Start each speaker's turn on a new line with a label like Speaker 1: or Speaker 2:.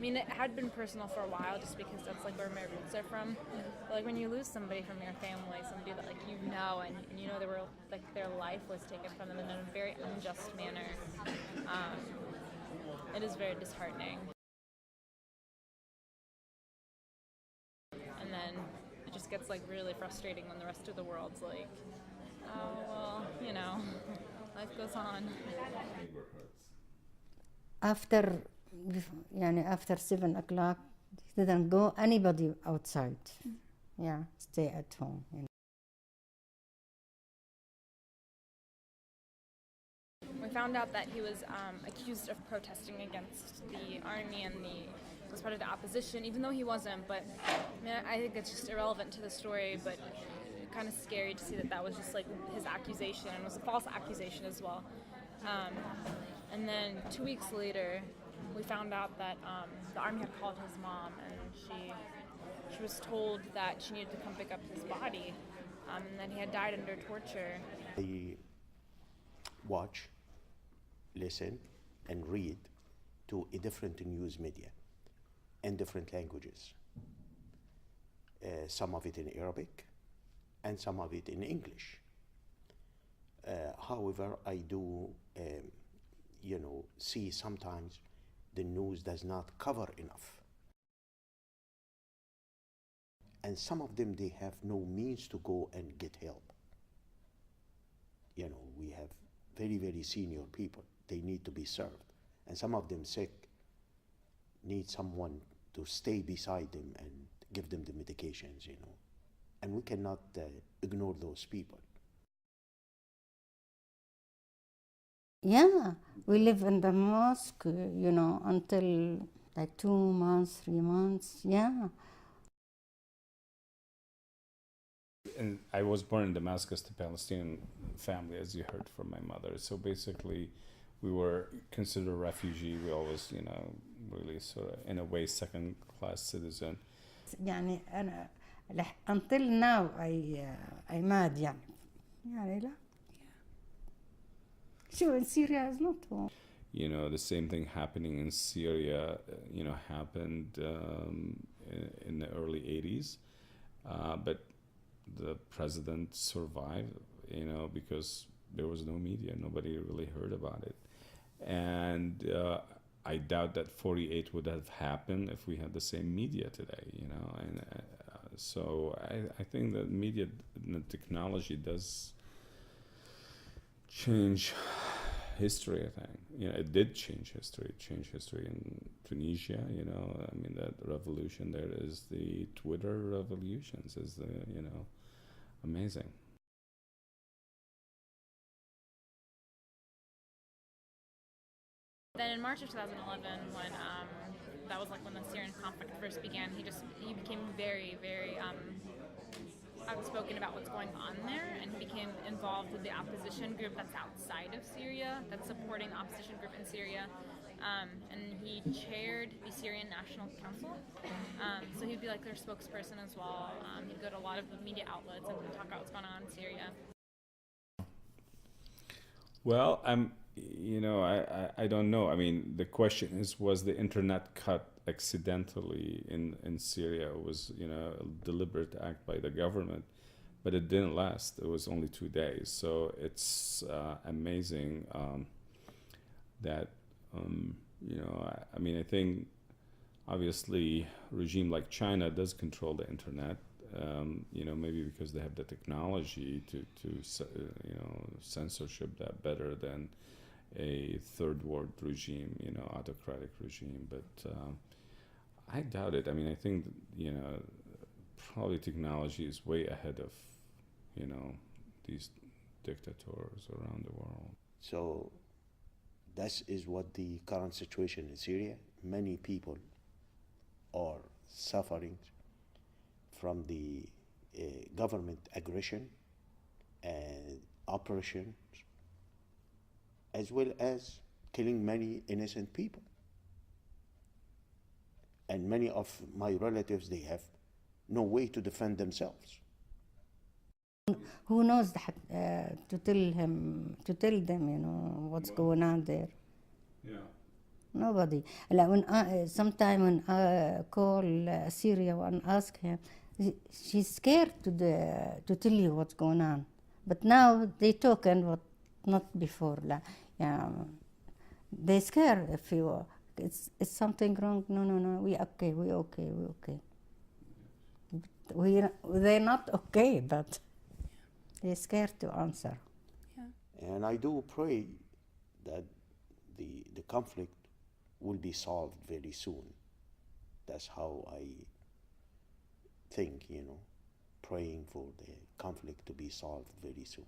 Speaker 1: mean, it had been personal for a while just because that's like where my roots are from. But like when you lose somebody from your family, somebody that like and you know they were like their life was taken from them in a very unjust manner, um, it is very disheartening. And then it just gets like really frustrating when the rest of the world's like, oh well, life goes on.
Speaker 2: After, after 7 o'clock, didn't go anybody outside. Yeah, stay at home.
Speaker 1: We found out that he was accused of protesting against the army and was part of the opposition, even though he wasn't. But I think it's just irrelevant to the story, but kind of scary to see that was just like his accusation, and it was a false accusation as well. And then 2 weeks later, we found out that the army had called his mom, and she was told that she needed to come pick up his body, and that he had died under torture.
Speaker 3: I watch, listen, and read to a different news media in different languages. Some of it in Arabic, and some of it in English. However, I do, see sometimes the news does not cover enough. And some of them, they have no means to go and get help. We have very, very senior people. They need to be served. And some of them sick, need someone to stay beside them and give them the medications, And we cannot ignore those people.
Speaker 2: Yeah, we live in the mosque, until like 2 months, 3 months, yeah.
Speaker 4: And I was born in Damascus to Palestinian family, as you heard from my mother. So basically, we were considered a refugee. We always, really sort of, in a way, second-class citizen.
Speaker 2: يعني أنا until now I mad يعني لا. Sure, in Syria is not war.
Speaker 4: The same thing happening in Syria, happened in the early 80s. But the president survived, because there was no media. Nobody really heard about it. And I doubt that 48 would have happened if we had the same media today, And so I think that media and the technology does change history, I think. It did change history. It changed history in Tunisia, that revolution there is the Twitter revolutions, is the, amazing.
Speaker 1: Then in March of 2011, when that was like when the Syrian conflict first began, he became very, very outspoken about what's going on there, and he became involved with the opposition group that's outside of Syria, that's supporting the opposition group in Syria, and he chaired the Syrian National Council, so he'd be like their spokesperson as well. He'd go to a lot of the media outlets and talk about what's going on in Syria.
Speaker 4: Well, I don't know. I mean, the question is, was the internet cut accidentally in Syria? It was, a deliberate act by the government, but it didn't last. It was only 2 days. So it's amazing that, I think obviously regime like China does control the internet. Maybe because they have the technology to censorship that better than a third world regime, autocratic regime. But I doubt it. I think, probably technology is way ahead of, these dictators around the world.
Speaker 3: So that is what the current situation in Syria. Many people are suffering from the government aggression and oppression, as well as killing many innocent people. And many of my relatives, they have no way to defend themselves.
Speaker 2: Who knows to tell them, what's going on there.
Speaker 4: Yeah.
Speaker 2: Nobody. Like when sometime when I call Syria and ask him, she's scared to tell you what's going on. But now they talking, but not before. Like, yeah, they scare if you. It's something wrong. No. We okay. They're not okay, but they're scared to answer.
Speaker 3: And I do pray that the conflict will be solved very soon. That's how I think, praying for the conflict to be solved very soon.